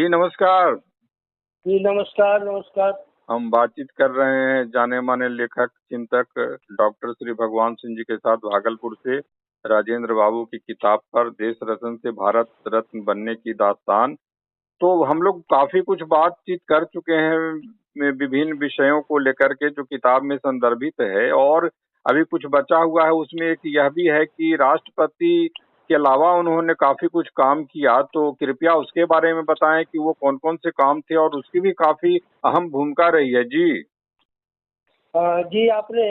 जी नमस्कार। जी नमस्कार नमस्कार। हम बातचीत कर रहे हैं जाने माने लेखक चिंतक डॉक्टर श्री भगवान सिंह जी के साथ भागलपुर से राजेंद्र बाबू की किताब पर देश रत्न से भारत रत्न बनने की दास्तान। तो हम लोग काफी कुछ बातचीत कर चुके हैं विभिन्न विषयों को लेकर के जो किताब में संदर्भित है, और अभी कुछ बचा हुआ है। उसमें एक यह भी है कि राष्ट्रपति के अलावा उन्होंने काफी कुछ काम किया, तो कृपया उसके बारे में बताएं कि वो कौन कौन से काम थे और उसकी भी काफी अहम भूमिका रही है। जी जी आपने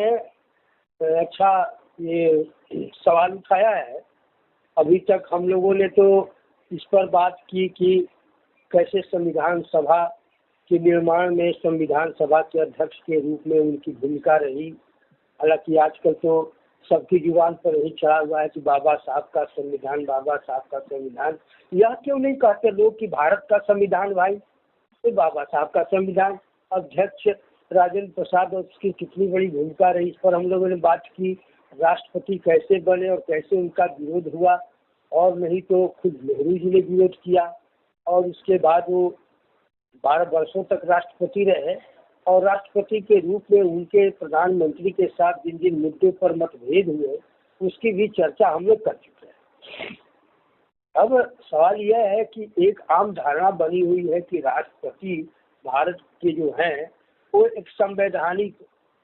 अच्छा ये सवाल उठाया है। अभी तक हम लोगों ने तो इस पर बात की कि कैसे संविधान सभा के निर्माण में संविधान सभा के अध्यक्ष के रूप में उनकी भूमिका रही। हालांकि आजकल तो सबकी जुबान पर यही चढ़ा हुआ है कि बाबा साहब का संविधान, बाबा साहब का संविधान। यह क्यों नहीं कहते लोग कि भारत का संविधान भाई, तो बाबा साहब का संविधान। अध्यक्ष राजेंद्र प्रसाद और उसकी कितनी बड़ी भूमिका रही, इस पर हम लोगों ने बात की। राष्ट्रपति कैसे बने और कैसे उनका विरोध हुआ, और नहीं तो खुद नेहरू जी ने विरोध किया, और उसके बाद वो 12 वर्षों तक राष्ट्रपति रहे, और राष्ट्रपति के रूप में उनके प्रधानमंत्री के साथ जिन जिन मुद्दों पर मतभेद हुए उसकी भी चर्चा हम लोग कर चुके हैं। अब सवाल यह है कि एक आम धारणा बनी हुई है कि राष्ट्रपति भारत के जो हैं वो एक संवैधानिक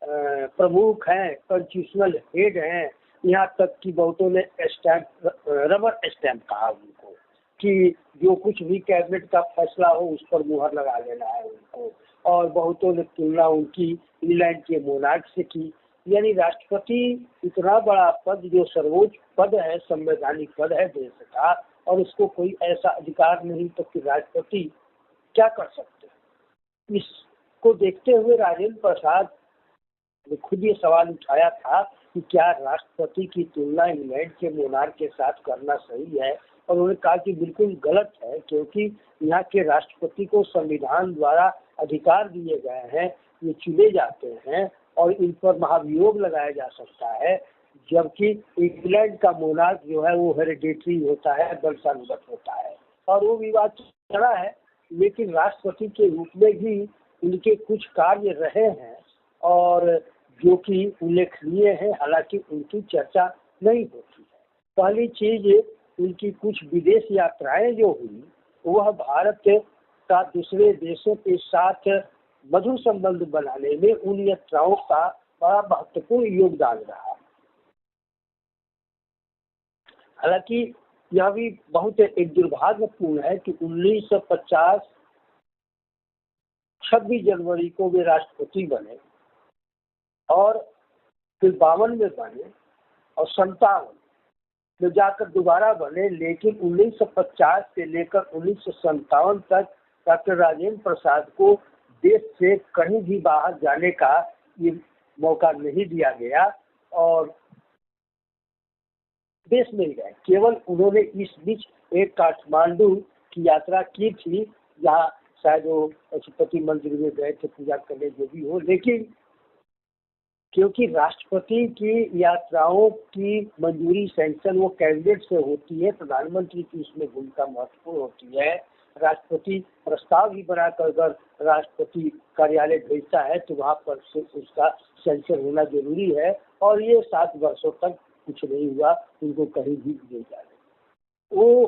प्रमुख हैं, कॉन्स्टिट्यूशनल हेड हैं। यहाँ तक कि बहुतों ने स्टैम्प, रबर स्टैम्प कहा उनको, कि जो कुछ भी कैबिनेट का फैसला हो उस पर मुहर लगा लेना है उनको। और बहुतों ने तुलना उनकी इंग्लैंड के मोनार्क से की। यानी राष्ट्रपति इतना बड़ा पद, जो सर्वोच्च पद है, संवैधानिक पद है देश का, और उसको कोई ऐसा अधिकार नहीं तो कि राष्ट्रपति क्या कर सकते हैं। इसको देखते हुए राजेंद्र प्रसाद ने खुद ये सवाल उठाया था कि क्या राष्ट्रपति की तुलना इंग्लैंड के मोनार्क के साथ करना सही है, और उन्होंने कहा कि बिल्कुल गलत है, क्योंकि यहाँ के राष्ट्रपति को संविधान द्वारा अधिकार दिए गए हैं, ये चुने जाते हैं और इन पर महाभियोग लगाया जा सकता है। जबकि इंग्लैंड का मोनार्क जो है वो हेरिडेटरी होता है, वंशानुगत होता है, और वो विवाद चला है। लेकिन राष्ट्रपति के रूप में भी उनके कुछ कार्य रहे हैं और जो कि उल्लेखनीय है, हालांकि उनकी चर्चा नहीं होती है। पहली चीज, उनकी कुछ विदेश यात्राएं जो हुई, वह भारत का दूसरे देशों के साथ मधुर संबंध बनाने में उन यात्राओं का बड़ा महत्वपूर्ण योगदान रहा। हालांकि यह भी बहुत एक दुर्भाग्यपूर्ण है कि 1950 26 जनवरी को वे राष्ट्रपति बने, और फिर 52 में बने, और 57 में जाकर दोबारा बने। लेकिन 1950 से लेकर 1957 तक डॉक्टर राजेंद्र प्रसाद को देश से कहीं भी बाहर जाने का ये मौका नहीं दिया गया, और देश में ही गए। केवल उन्होंने इस बीच एक काठमांडू की यात्रा की थी, जहाँ शायद वो पशुपति मंदिर में गए थे पूजा करने, जो भी हो। लेकिन क्योंकि राष्ट्रपति की यात्राओं की मंजूरी, सैंक्शन वो कैबिनेट से होती है, प्रधानमंत्री की इसमें भूमिका महत्वपूर्ण होती है। राष्ट्रपति प्रस्ताव ही बनाकर अगर राष्ट्रपति कार्यालय भेजता है तो वहाँ पर से उसका सैंक्शन होना जरूरी है, और ये 7 वर्षों तक कुछ नहीं हुआ, उनको कहीं भी नहीं जाने। वो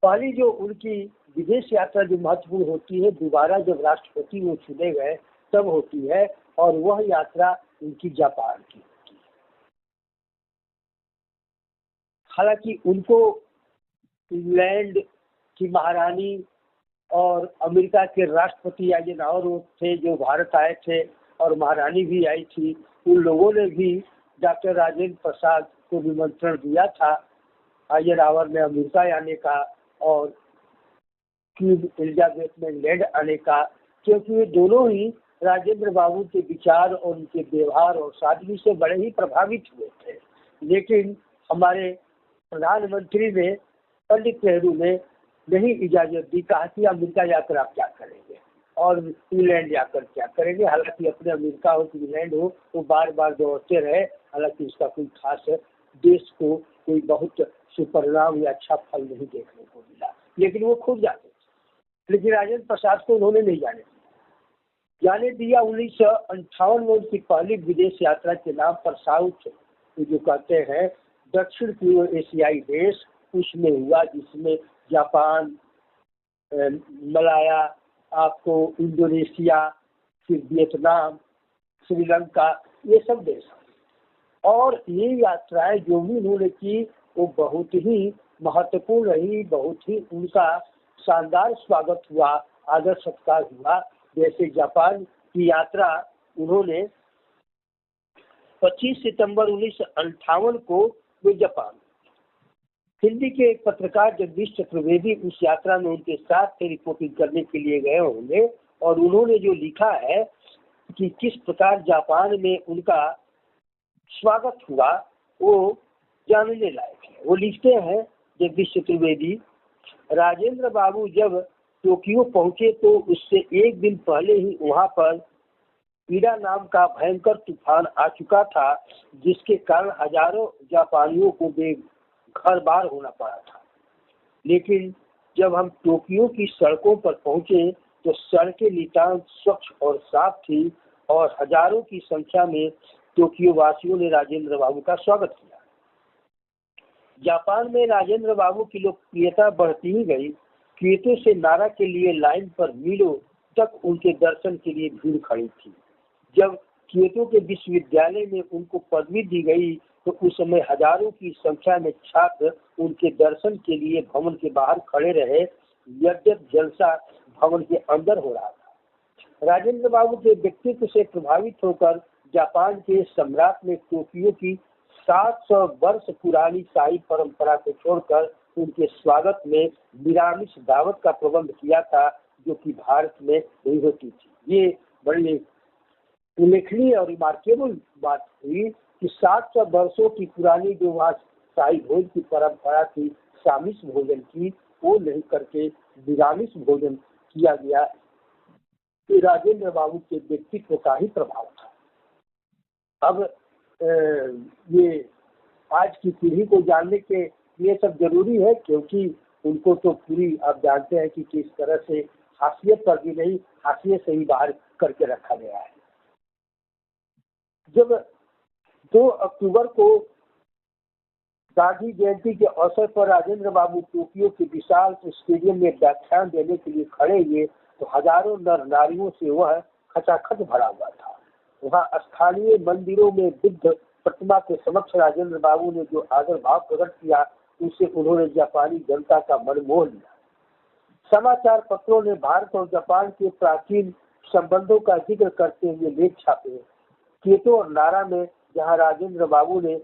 पहली जो उनकी विदेश यात्रा जो महत्वपूर्ण होती है, दोबारा जब राष्ट्रपति वो चुने गए तब होती है, और वह यात्रा उनकी जापान की होती है। हालांकि उनको इंग्लैंड की महारानी और अमेरिका के राष्ट्रपति आइजनहावर थे जो भारत आए थे, और महारानी भी आई थी, उन लोगों ने भी डॉक्टर राजेंद्र प्रसाद को निमंत्रण दिया था आइजनहावर में अमेरिका आने का और क्वीन एलिजाबेथ में इंग्लैंड आने का, क्योंकि वे दोनों ही राजेंद्र बाबू के विचार और उनके व्यवहार और सादगी से बड़े ही प्रभावित हुए थे। लेकिन हमारे प्रधानमंत्री ने, पंडित नेहरू ने नहीं इजाजत दी, कहा कि अमेरिका जाकर आप क्या करेंगे और इंग्लैंड जाकर क्या करेंगे। हालांकि अपने अमेरिका हो कि इंग्लैंड हो, वो बार बार दौड़ते रहे। हालांकि इसका कोई खास देश को कोई बहुत सुपरिणाम या अच्छा फल नहीं देखने को मिला, लेकिन वो खुद जाते थे। लेकिन राजेंद्र प्रसाद को उन्होंने नहीं जाने दिया। 1958 में उनकी पहली विदेश यात्रा के नाम पर साउथ जो कहते हैं दक्षिण पूर्व एशियाई देश उसमें हुआ, जिसमें जापान, मलाया, आपको इंडोनेशिया, फिर वियतनाम, श्रीलंका, ये सब देश। और ये यात्राएं जो भी उन्होंने की वो बहुत ही महत्वपूर्ण रही, बहुत ही उनका शानदार स्वागत हुआ, आदर सत्कार हुआ। जैसे जापान की यात्रा उन्होंने 25 सितंबर 1958 को वे जापान, हिंदी के एक पत्रकार जगदीश चतुर्वेदी उस यात्रा में उनके साथ रिपोर्टिंग करने के लिए गए होंगे, और उन्होंने जो लिखा है कि किस प्रकार जापान में उनका स्वागत हुआ वो जानने लायक है। वो लिखते हैं जगदीश चतुर्वेदी, राजेंद्र बाबू जब टोक्यो पहुंचे तो उससे एक दिन पहले ही वहां पर ईडा नाम का भयंकर तूफान आ चुका था, जिसके कारण हजारों जापानियों को बेघर बार होना पड़ा था। लेकिन जब हम टोक्यो की सड़कों पर पहुंचे तो सड़कें नितांत स्वच्छ और साफ थी, और हजारों की संख्या में टोक्यो वासियों ने राजेंद्र बाबू का स्वागत किया। जापान में राजेंद्र बाबू की लोकप्रियता बढ़ती ही गई। क्योतो से नारा के लिए लाइन पर मीलों तक उनके दर्शन के लिए भीड़ खड़ी थी। जब क्योतो के विश्वविद्यालय में उनको पदवी दी गई तो उस समय हजारों की संख्या में छात्र उनके दर्शन के लिए भवन के बाहर खड़े रहे। यद्यप जलसा भवन के अंदर हो रहा था। राजेंद्र बाबू के व्यक्तित्व से प्रभावित होकर जापान के सम्राट ने टोक्यो की 700 वर्ष पुरानी शाही परंपरा को छोड़कर उनके स्वागत में निरामिष दावत का प्रबंध किया था, जो कि भारत में नहीं होती थी। ये बड़ी उल्लेखनीय और रिमार्केबल बात हुई कि 700 वर्षों की पुरानी जो वहाँ शाही भोज की परंपरा थी सामिष भोजन की, वो नहीं करके निरामिष भोजन किया गया। तो राजेंद्र बाबू के व्यक्तित्व का ही प्रभाव था। अब ये आज की पीढ़ी को जानने के ये सब जरूरी है, क्योंकि उनको तो पूरी आप जानते हैं कि किस तरह से हाशियत पर भी नहीं, हाशियत से ही बाहर करके रखा गया है। जब 2 अक्टूबर को गांधी जयंती के अवसर पर राजेंद्र बाबू टोक्यो के विशाल स्टेडियम में व्याख्यान देने के लिए खड़े हुए तो हजारों नर नारियों से वह खचाखच भरा हुआ था। वहाँ स्थानीय मंदिरों में बुद्ध प्रतिमा के समक्ष राजेंद्र बाबू ने जो आदर भाव प्रकट किया, उससे उन्होंने जापानी जनता का मन मोह लिया। समाचार पत्रों ने भारत और जापान के प्राचीन संबंधों का जिक्र करते हुए लेख छापे। क्योतो और नारा में जहां राजेंद्र बाबू ने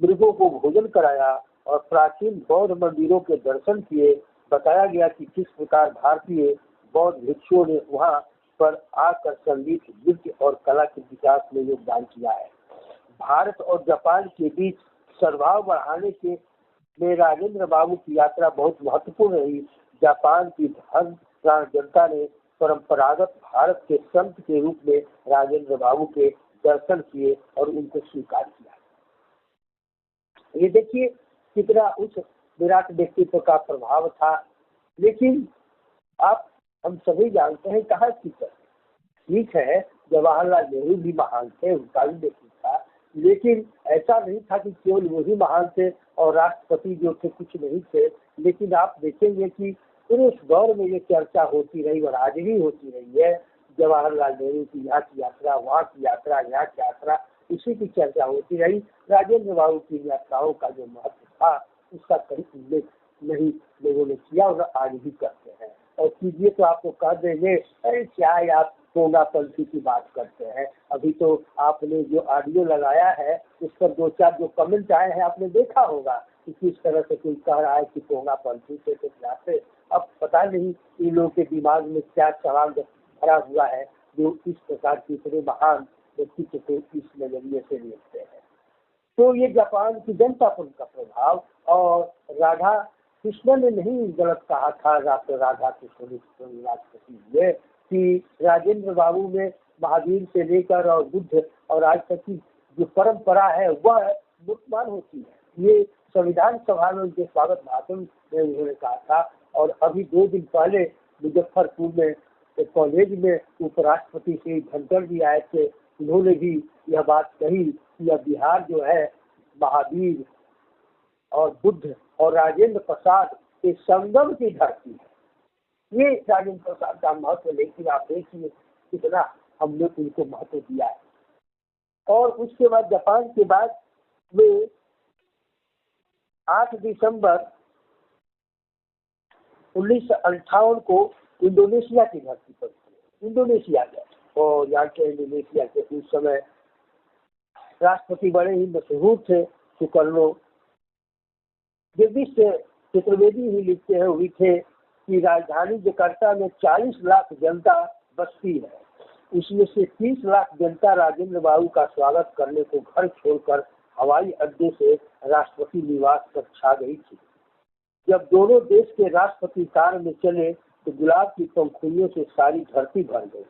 मृगों को भोजन कराया और प्राचीन बौद्ध मंदिरों के दर्शन किए, बताया गया कि किस प्रकार भारतीय बौद्ध भिक्षुओं ने वहां पर आकर संगीत, नृत्य और कला के विकास में योगदान किया है। भारत और जापान के बीच सद्भाव बढ़ाने के में राजेंद्र बाबू की यात्रा बहुत महत्वपूर्ण रही। जापान की धर्म प्राण जनता ने परंपरागत भारत के संत के रूप में राजेंद्र बाबू के दर्शन किए और उनको स्वीकार किया। ये देखिए कितना उस विराट व्यक्तित्व का प्रभाव था। लेकिन आप हम सभी जानते हैं कहाँ की ठीक है, जवाहरलाल नेहरू भी महान थे, उनका भी व्यक्तित्व था, लेकिन ऐसा नहीं था कि केवल वही महान थे और राष्ट्रपति जो थे कुछ नहीं थे। लेकिन आप देखेंगे कि पूरे उस दौर में ये चर्चा होती रही और आज भी होती रही है। जवाहरलाल नेहरू की यहाँ की यात्रा, वहाँ की यात्रा, यहाँ की यात्रा, इसी की चर्चा होती रही। राजेंद्र बाबू की यात्राओं का जो महत्व था उसका कहीं उल्लेख नहीं लोगों ने किया और आज भी करते हैं। और कीजिए तो आपको कह देंगे अरे क्या आप पोंगापंथी की बात करते हैं। अभी तो आपने जो ऑडियो लगाया है उस पर 2-4 जो कमेंट आए हैं आपने देखा होगा कि किस तरह से कोई कह रहा है कि पोंगापंथी से तो क्या से। अब पता नहीं इन लोगों के दिमाग में क्या सवाल भरा हुआ है जो इस प्रकार की इतने महान व्यक्तित्व को इस नजरिए से देखते हैं। तो ये जापान की जनता पर उनका प्रभाव, और राधा कृष्ण ने नहीं गलत कहा था राधा कृष्ण राष्ट्रपति हुए कि राजेंद्र बाबू में महावीर से लेकर और बुद्ध और आज तक की जो परंपरा है वह मुसलमान होती है। ये संविधान सभा में उनके स्वागत भाषण में उन्होंने कहा था। और अभी 2 दिन पहले मुजफ्फरपुर में एक कॉलेज में उपराष्ट्रपति श्री धनखड़ जी आए थे। उन्होंने भी यह बात कही कि यह बिहार जो है महावीर और बुद्ध और राजेंद्र प्रसाद के संगम की धरती है। ये राजेंद्र प्रसाद का महत्व, लेकिन आप देखिए कितना हमने उनको महत्व दिया है। और उसके बाद जापान के बाद वे 8 दिसंबर 1958 को इंडोनेशिया की धरती पर इंडोनेशिया गए, और यहाँ के इंडोनेशिया के उस समय राष्ट्रपति बड़े ही मशहूर थे, सुकर्णो। जगदीश चतुर्वेदी ही लिखते हैं हुई थे कि राजधानी जकार्ता में 40 लाख जनता बसती है, उसमें से 30 लाख जनता राजेंद्र बाबू का स्वागत करने को घर छोड़कर हवाई अड्डे से राष्ट्रपति निवास तक छा गई थी। जब दोनों देश के राष्ट्रपति कार में चले तो गुलाब की पंखुड़ियों से सारी धरती भर गई।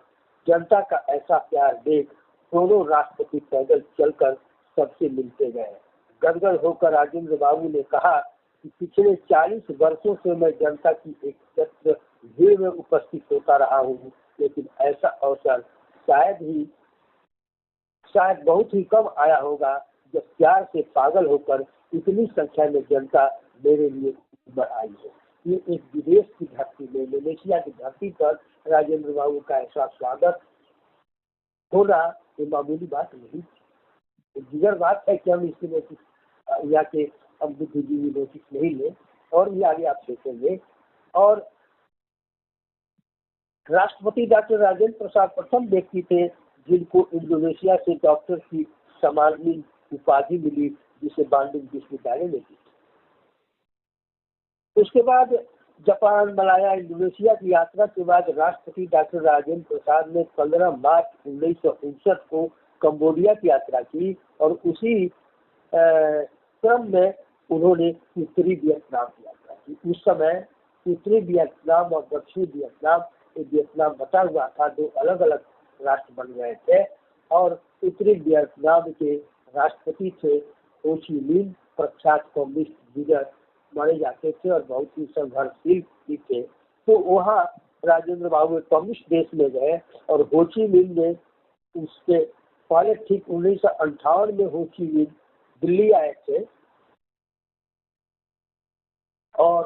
जनता का ऐसा प्यार देख दोनों राष्ट्रपति पैदल चलकर सबसे मिलते गए। गदगद होकर राजेंद्र बाबू ने कहा कि पिछले 40 वर्षों से मैं जनता की एकत्र भीड़ में उपस्थित होता रहा हूँ, लेकिन ऐसा अवसर शायद बहुत ही कम आया होगा जब प्यार से पागल होकर इतनी संख्या में जनता मेरे लिए उमड़ आई है। ये एक विदेश की धरती में, इंडोनेशिया की धरती पर राजेंद्र बाबू का ऐसा स्वागत होना ये मामूली बात नहीं थी। जिगर बात है कि हम इसकी नोटिस या के हम बुद्धिजीवी नोटिस नहीं ले, और भी आगे आप देखेंगे। और राष्ट्रपति डॉक्टर राजेंद्र प्रसाद प्रथम व्यक्ति थे जिनको इंडोनेशिया से डॉक्टर की सम्माननीय उपाधि मिली, जिसे बांडुंग विश्वविद्यालय में दी। उसके बाद जापान, मलाया, इंडोनेशिया की यात्रा के बाद राष्ट्रपति डॉक्टर राजेंद्र प्रसाद ने 15 मार्च 1959 को कंबोडिया की यात्रा की, और उसी क्रम में उन्होंने उत्तरी वियतनाम की यात्रा की। उस समय उत्तरी वियतनाम और दक्षिणी वियतनाम, वियतनाम बटा हुआ था, दो अलग अलग राष्ट्र बन गए थे। और उत्तरी वियतनाम के राष्ट्रपति थे हो ची मिन्ह, प्रख्यात कम्युनिस्ट लीडर माने जाते थे और बहुत ही संघर्षशील भी थे। तो वहाँ राजेंद्र बाबू कम्युनिस्ट देश में गए, और हो ची मिन्ह ने उसके पहले ठीक 1958 में हो ची मिन्ह दिल्ली आए थे, और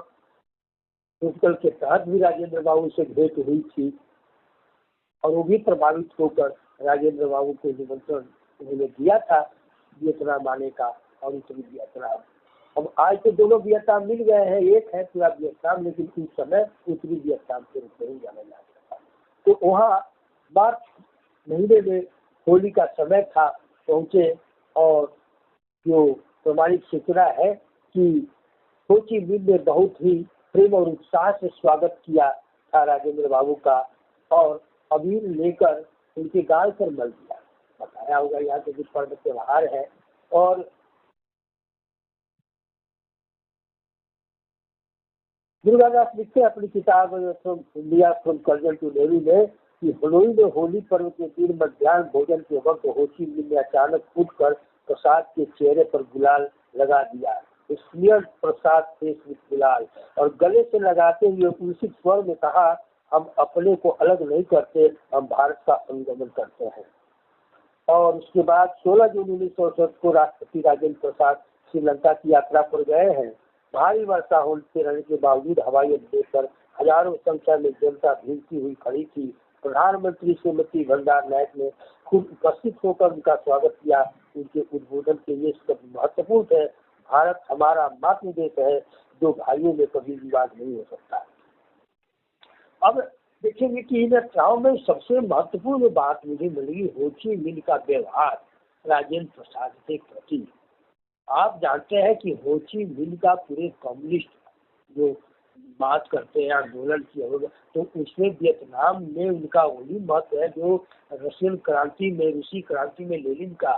प्रोटोकॉल के तहत भी राजेंद्र बाबू से भेंट हुई थी, और वो भी प्रभावित होकर राजेंद्र बाबू को निमंत्रण उन्होंने दिया था वियतनाम आने का। और उत्तरी वियतनाम, अब आज तो दोनों वियतनाम मिल गए हैं, एक है पूरा वियतनाम, लेकिन उस समय उत्तरी वियतनाम के रूप में ही जाना जाता था। तो वहाँ मार्च महीने में होली का समय था, पहुंचे, और जो प्रमाणिक सूचना है कि हो ची मिन्ह ने बहुत ही प्रेम और उत्साह से स्वागत किया था राजेंद्र बाबू का, और अबीर लेकर उनके गाल पर मल दिया। बताया होगा यहाँ के कुछ पर्व त्योहार है। और दुर्गादास लिखते हैं अपनी किताब India from Curzon to Nehru में कि हनोई में होली पर्व के दिन मध्याह्न भोजन के वक्त हो ची मिन्ह ने अचानक उठकर प्रसाद के चेहरे पर गुलाल लगा दिया, स्मियर प्रसाद फेस विद गुलाल, और गले से लगाते हुए उसी स्वर में कहा, हम अपने को अलग नहीं करते, हम भारत का अनुगमन करते हैं। और उसके बाद 16 जून 1967 को राष्ट्रपति राजेंद्र प्रसाद श्रीलंका की यात्रा पर गए हैं। भारी वर्षा होने रहने के बावजूद हवाई अड्डे पर हजारों संख्या में जनता भीड़ती हुई खड़ी थी। प्रधानमंत्री श्रीमती भंडार नायक ने खुद उपस्थित होकर उनका स्वागत किया। उनके उद्बोधन के ये शब्द महत्वपूर्ण है, भारत हमारा मातृ देश है, दो भाइयों में कभी विवाद नहीं हो सकता। अब देखेंगे कि इन यात्राओं में सबसे महत्वपूर्ण बात मुझे मिली हो ची मिन्ह का व्यवहार राजेंद्र प्रसाद के प्रति। आप जानते हैं कि हो ची मिन्ह का पूरे कम्युनिस्ट जो बात करते हैं आंदोलन की, तो उसमें वियतनाम में उनका वही मत है जो रशियन क्रांति में, रूसी क्रांति में लेनिन का,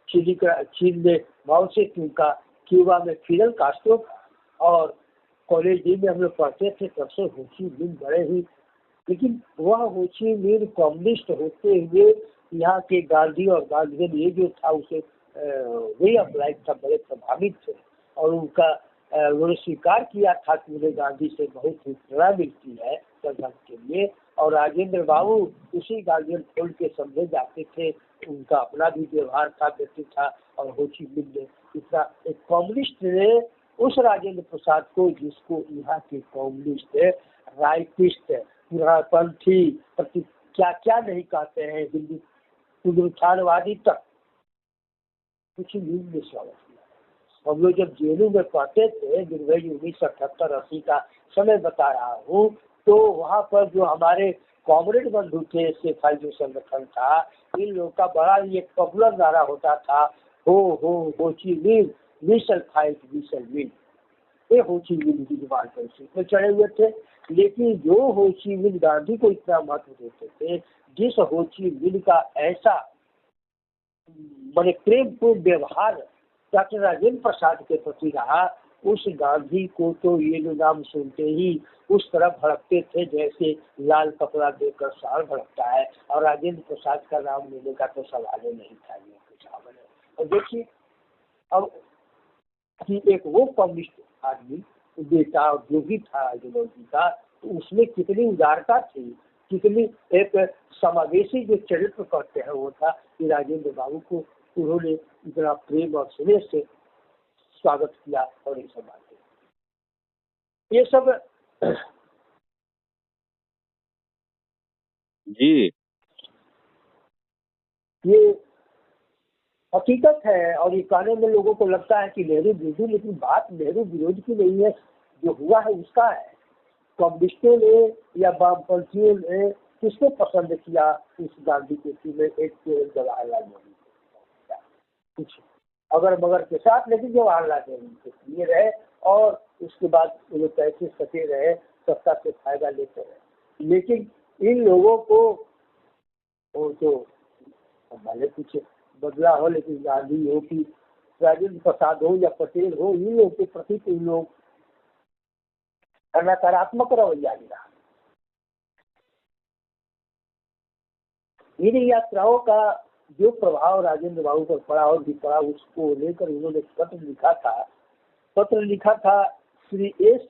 चीन में माओ से तुंग का, क्यूबा में फिडेल कास्ट्रो का। और कॉलेज डी में हम लोग पढ़ते थे तब से हो ची मिन्ह बड़े ही, लेकिन वह हो ची मिन्ह कम्युनिस्ट होते हुए यहाँ के गांधी और गांधीयन ये जो था उसे वे ऑफ लाइफ था, बड़े प्रभावित थे। और उनका उन्होंने स्वीकार किया था कि उन्हें गांधी से बहुत ही प्रेरणा मिलती है, संघर्ष के लिए। और राजेंद्र बाबू उसी गार्जियन फोल्ड के समझे जाते थे। उनका अपना भी व्यवहार था, व्यक्तित्व था। और हो ची मिन्ह ने इतना एक कम्युनिस्ट ने उस राजेंद्र प्रसाद को, जिसको यहाँ के कम्युनिस्ट, राइटिस्ट, पुनःपंथी, प्रति क्या क्या नहीं कहते हैं, हिंदू पुनरुत्थानवादी तक, कुछ मिन्ह ने स्वागत किया। हम लोग जब जेलों में पढ़ते थे, निर्भय 1978-80 का समय बता रहा हूँ, तो वहाँ पर जो हमारे कॉमरेड बंधु थे, सेफाई जो संगठन था, इन लोगों का बड़ा ही एक पॉपुलर नारा होता था, Ho Chi Minh, we shall fight, we shall win. ये हो ची मिन्ह की जुबान पर सीट में चढ़े हुए थे। लेकिन जो हो ची मिन्ह गांधी को इतना महत्व देते थे, जिस हो ची मिन्ह का ऐसा बड़े प्रेमपूर्ण व्यवहार डॉक्टर राजेंद्र प्रसाद के प्रति रहा, उस गांधी को तो ये जो नाम सुनते ही उस तरह भड़कते थे जैसे लाल कपड़ा देकर साल भड़कता है। और राजेंद्र प्रसाद का नाम लेने का तो सवाल ही नहीं था ये कुछ सामने। और देखिए अब कि एक वो कम्युनिस्ट आदमी, बेटा और जो भी था आइडियोलॉजी का, तो उसमें कितनी उदारता थी, कितनी एक समावेशी जो चरित्र करते हैं वो था कि राजेंद्र बाबू को उन्होंने इतना प्रेम और स्नेह से स्वागत किया। और ये सब बातें, ये सब जी, ये हकीकत है। और ये कहने में लोगों को लगता है कि नेहरू विरोधी, लेकिन बात नेहरू विरोध की नहीं है, जो हुआ है उसका है। कम्युनिस्टों ने या वामपंथियों ने किसको पसंद किया इस गांधी के में? एक जवाहरलाल नेहरू, कुछ अगर मगर के साथ, लेकिन जवाहरलाल नेहरू के लिए रहे। और उसके बाद वो पैसे सटे रहे, सत्ता से फायदा लेते रहे। लेकिन इन लोगों को वो तो भले कुछ बदला हो, लेकिन गांधी हो कि राजेंद्र प्रसाद हो या पटेल हो, इन लोगों के प्रति इन लोग नकारात्मक रवैया लिया। इन यात्राओं का जो प्रभाव राजेंद्र बाबू पर पड़ा और भी पड़ा, उसको लेकर उन्होंने पत्र लिखा था श्री एस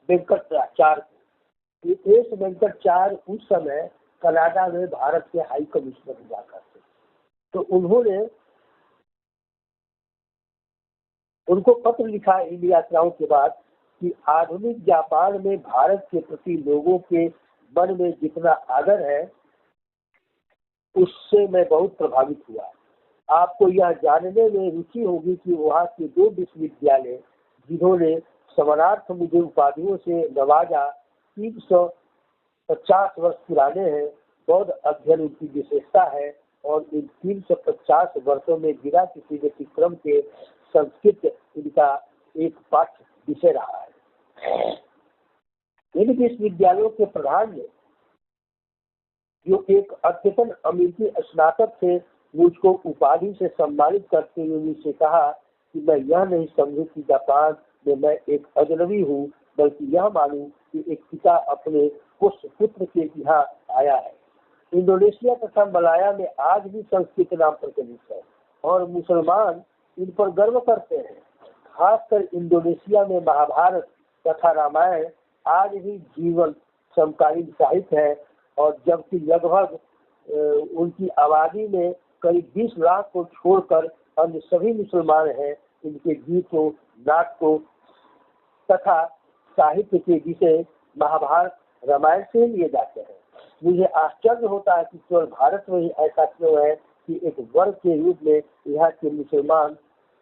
वेंकटाचार्य को। एस वेंकटाचार्य उस समय कनाडा में भारत के हाई कमिश्नर हुआ करते। तो उन्होंने उनको पत्र लिखा इन यात्राओं के बाद कि आधुनिक जापान में भारत के प्रति लोगों के मन में जितना आदर है, उससे मैं बहुत प्रभावित हुआ। आपको यह जानने में रुचि होगी कि वहाँ के 2 विश्वविद्यालय जिन्होंने समानार्थ मुझे उपाधियों से नवाजा 350 वर्ष पुराने हैं। बौद्ध अध्ययन उनकी विशेषता है और इन 350 वर्षों में बिना किसी व्यतिक्रम के संस्कृत इनका एक पाठ्य विषय रहा है। इन विश्वविद्यालयों के प्रधान ने, जो एक अद्यतन अमेरिकी स्नातक थे, मुझको उपाधि से सम्मानित करते हुए मुझसे कहा कि मैं यह नहीं समझूं कि जापान में मैं एक अजनबी हूँ, बल्कि यह मानूं कि एक पिता अपने पुत्र के यहाँ आया है। इंडोनेशिया तथा मलाया में आज भी संस्कृत नाम प्रचलित है और मुसलमान इन पर गर्व करते हैं। खासकर इंडोनेशिया में महाभारत तथा रामायण आज भी जीवन समकालीन साहित्य है। और जबकि लगभग उनकी आबादी में करीब 20 लाख को छोड़कर अन्य सभी मुसलमान हैं, इनके गीतों, नाटकों तथा साहित्य के विषय महाभारत रामायण से लिए जाते हैं। मुझे आश्चर्य होता है कि केवल भारत में ही ऐसा क्यों है कि एक वर्ग के रूप में यहाँ के मुसलमान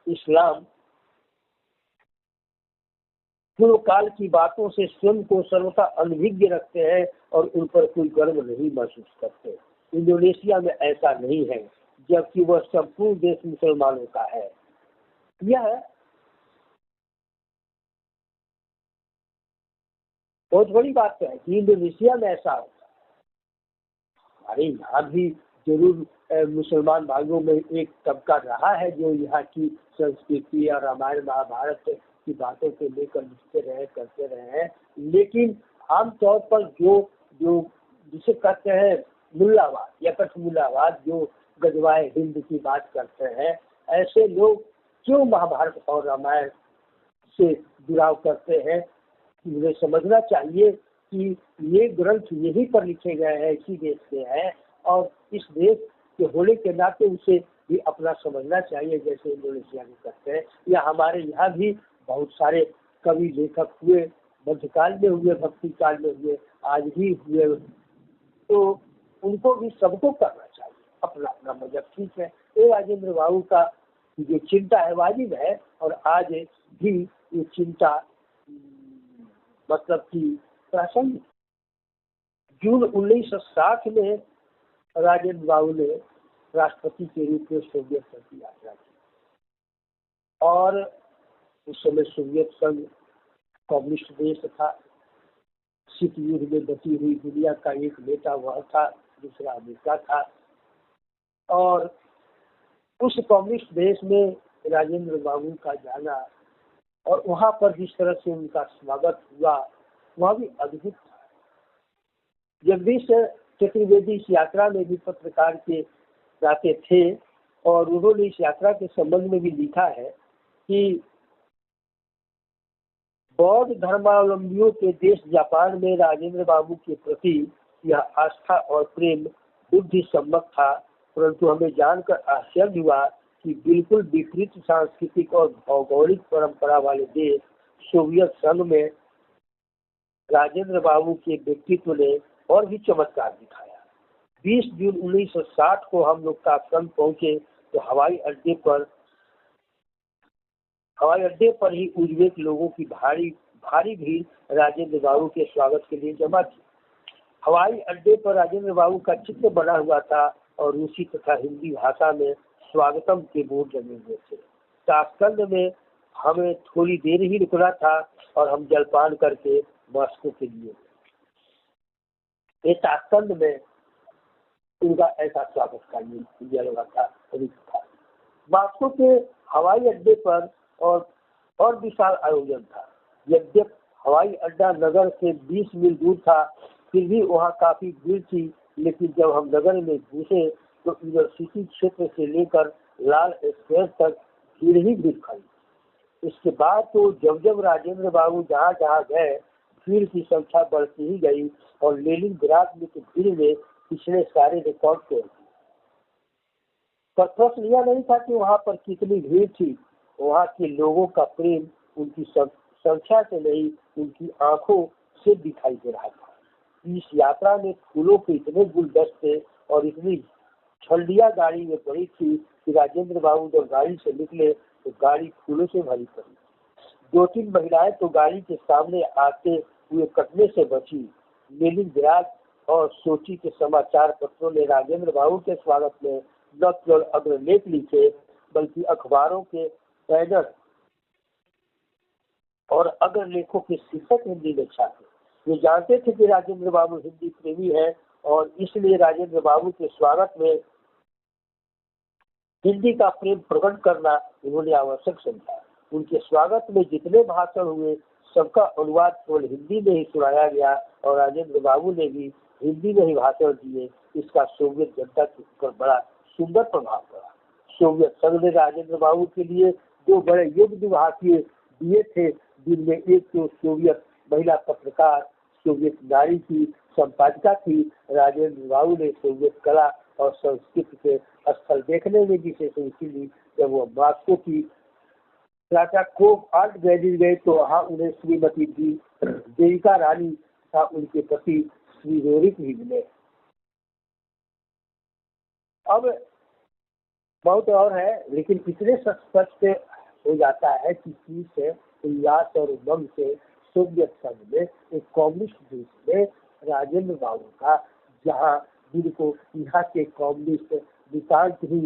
इस्लाम पूर्व काल की बातों से स्वयं को सर्वथा अनभिज्ञ रखते हैं और उन पर कोई गर्व नहीं महसूस करते। इंडोनेशिया में ऐसा नहीं है, जबकि वह संपूर्ण देश मुसलमानों का है। यह बहुत बड़ी बात है कि इंडोनेशिया में ऐसा होता है। हमारे यहाँ भी जरूर मुसलमान भाइयों में एक तबका रहा है जो यहाँ की संस्कृति और रामायण महाभारत की बातों को लेकर लिखते रहे, करते रहे हैं। लेकिन आमतौर पर जो जो जिसे कहते हैं मुल्लावाद या कठमुल्लावाद, जो गजवाए हिंद की बात करते हैं, ऐसे लोग क्यों महाभारत और रामायण से जुड़ाव करते हैं? उन्हें समझना चाहिए कि ये ग्रंथ यहीं पर लिखे गए हैं, इसी देश के हैं और इस देश के होने के नाते उसे भी अपना समझना चाहिए, जैसे इंडोनेशिया में करते हैं। या हमारे यहाँ भी बहुत सारे कवि लेखक हुए, मध्यकाल में हुए, भक्ति काल में हुए, आज भी हुए, तो उनको भी सबको करना चाहिए, अपना अपना मजहब ठीक है। ये राजेंद्र बाबू का जो चिंता है वाजिब है और आज भी ये चिंता मतलब कि प्रासंगिक। जून 1960 में राजेंद्र बाबू ने राष्ट्रपति के रूप में सोवियत संघ की यात्रा की और उस समय सोवियत संघ कम्युनिस्ट देश था। शीत युद्ध में बची हुई दुनिया का एक नेता वह था, दूसरा अमेरिका था और उस कम्युनिस्ट देश में राजेंद्र बाबू का जाना और वहां पर जिस तरह से उनका स्वागत हुआ वह भी अद्भुत था। जगदीश चतुर्वेदी इस यात्रा में भी पत्रकार के नाते थे और उन्होंने इस यात्रा के संबंध में भी लिखा है कि बौद्ध धर्मावलंबियों के देश जापान में राजेंद्र बाबू के प्रति यह आस्था और प्रेम बुद्धि सम्मत था, परंतु हमें जानकर आश्चर्य हुआ कि बिल्कुल विपरीत सांस्कृतिक और भौगोलिक परंपरा वाले देश सोवियत संघ में राजेंद्र बाबू के व्यक्तित्व ने और भी चमत्कार दिखाया। 20 जून 1960 को हम लोग ताशकंद पहुंचे तो हवाई अड्डे पर ही उज्बेक लोगों की भारी भीड़ राजेंद्र बाबू के स्वागत के लिए जमा थी। हवाई अड्डे पर राजेंद्र बाबू का चित्र बना हुआ था और रूसी तथा हिंदी भाषा में स्वागतम के बोर्ड लगे हुए थे। ताशकंद में हमें थोड़ी देर ही रुकना था और हम जलपान करके मॉस्को के लिए ताशकंद में उनका ऐसा स्वागत का लगा था। मॉस्को के हवाई अड्डे पर और विशाल आयोजन था। यद्यप हवाई अड्डा नगर से 20 मील दूर था, फिर भी वहाँ काफी भीड़ थी। लेकिन जब हम नगर में घुसे तो यूनिवर्सिटी क्षेत्र से लेकर लाल स्क्वायर तक भीड़ ही भीड़ खड़ी। इसके बाद तो जब राजेंद्र बाबू जहाँ जहाँ गए भीड़ की संख्या बढ़ती ही गई और लेनिनग्राद में तो भीड़ में पिछले सारे रिकॉर्ड तोड़ दिए। पर प्रश्न यह नहीं था कि वहाँ पर कितनी भीड़ थी, वहाँ के लोगों का प्रेम उनकी संख्या से नहीं उनकी आंखों से दिखाई दे रहा था। इस यात्रा में फूलों के इतने गुलदस्ते और इतनी छलडिया गाड़ी में पड़ी थी कि राजेंद्र बाबू जब गाड़ी से निकले तो गाड़ी फूलों से भरी पड़ी। 2-3 महिलाएं तो गाड़ी के सामने आते हुए कटने से बची। लेनिनग्राद और सोची के समाचार पत्रों ने राजेंद्र बाबू के स्वागत में न केवल अग्रलेख लिखे बल्कि अखबारों के बैनर और अग्रलेखों के शीर्षक हिंदी में छापे। वे जानते थे कि राजेंद्र बाबू हिंदी प्रेमी है और इसलिए राजेंद्र बाबू के स्वागत में हिंदी का प्रेम प्रकट करना उन्होंने आवश्यक समझा। उनके स्वागत में जितने भाषण हुए सबका अनुवाद केवल हिंदी में ही सुनाया गया और राजेंद्र बाबू ने भी हिंदी में ही भाषण दिए। इसका सोवियत जनता के ऊपर बड़ा सुंदर प्रभाव पड़ा। सोवियत संघ ने राजेंद्र बाबू के लिए 2 बड़े युद्ध भारतीय दिए थे, जिनमें एक तो सोवियत महिला पत्रकार सोवियत नारी की संपादिका थी। राजेंद्र बाबू ने सोवियत कला और संस्कृति के स्थल देखने में विशेष रुचि ली। जब वो मॉस्को की क्राकोव आर्ट गैलरी गए तो वहाँ उन्हें श्रीमती देविका रानी था उनके पति श्री रोरिक भी मिले। अब बहुत और है, लेकिन इतने स्पष्ट हो जाता है कि से उल्लास और उमंग से सोवियत संघ में एक कम्युनिस्ट देश में राजेंद्र बाबू का, जहाँ जिनको यहाँ के कम्युनिस्ट विकास ही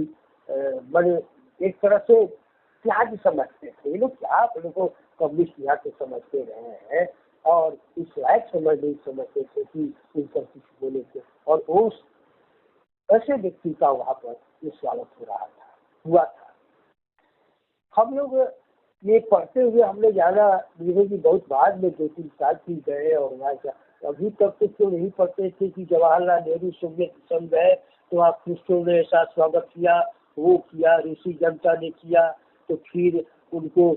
बड़े एक तरह से त्याग समझते थे। ये लोग क्या अपने को कम्युनिस्ट यहाँ के समझते रहे हैं और इस लायक नहीं समझते थे कि इनका कुछ बोले थे। और उस ऐसे व्यक्ति का वहाँ पर ये स्वागत हुआ था। हम लोग ये पढ़ते हुए हमने जाना कि बहुत बाद में 2-3 साल की गए और वहाँ अभी तक तो क्यों नहीं पढ़ते थे कि जवाहरलाल नेहरू सोवियत संघ गए तो आप क्रिस्टो ने ऐसा स्वागत किया, वो किया, रूसी जनता ने किया, तो फिर उनको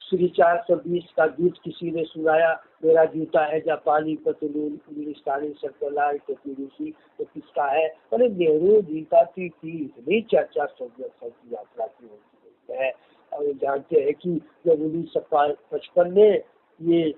श्री 420 का गीत किसी ने सुनाया, मेरा जूता है जापानी पतलून, इंग्लिस्तानी सकलाई टोपी रूसी, तो किसका है। अरे नेहरू जी का की इतनी चर्चा सोवियत संघ की यात्रा की होती है। और जानते हैं कि जब 1955 में ये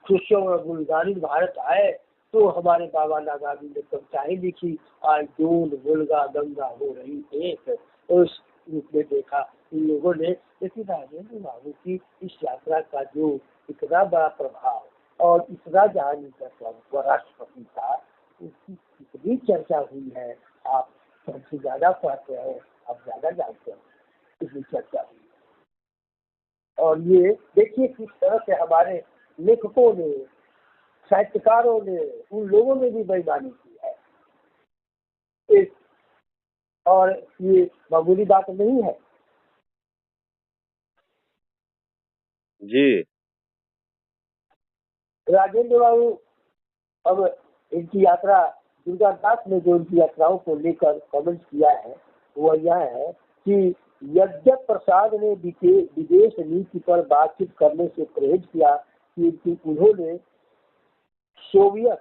खुर्शीद और बुल्गारिन भारत आए तो हमारे बाबा नागार्जुन ने कविता ही लिखी, आज दोन वोल्गा गंगा हो रही एक, उस रूप में देखा इन लोगों ने। लेकिन राजेंद्र बाबू की इस यात्रा का जो इतना बड़ा प्रभाव और इतना जहां का राष्ट्रपति था, उसकी कितनी चर्चा हुई है। आप सबसे ज्यादा पढ़ते हैं, आप ज्यादा जानते हैं, इतनी चर्चा हुई। और ये देखिए किस तरह से हमारे लेखकों ने, साहित्यकारों ने, उन लोगों ने भी बेईमानी की है। और ये मामूली बात नहीं है जी। राजेंद्र बाबू, अब इनकी यात्रा, दुर्गादास ने जो इनकी यात्राओं को लेकर कमेंट किया है वह यह है कि यद्यप प्रसाद ने विदेश नीति पर बातचीत करने से प्रेरित किया कि उन्होंने सोवियत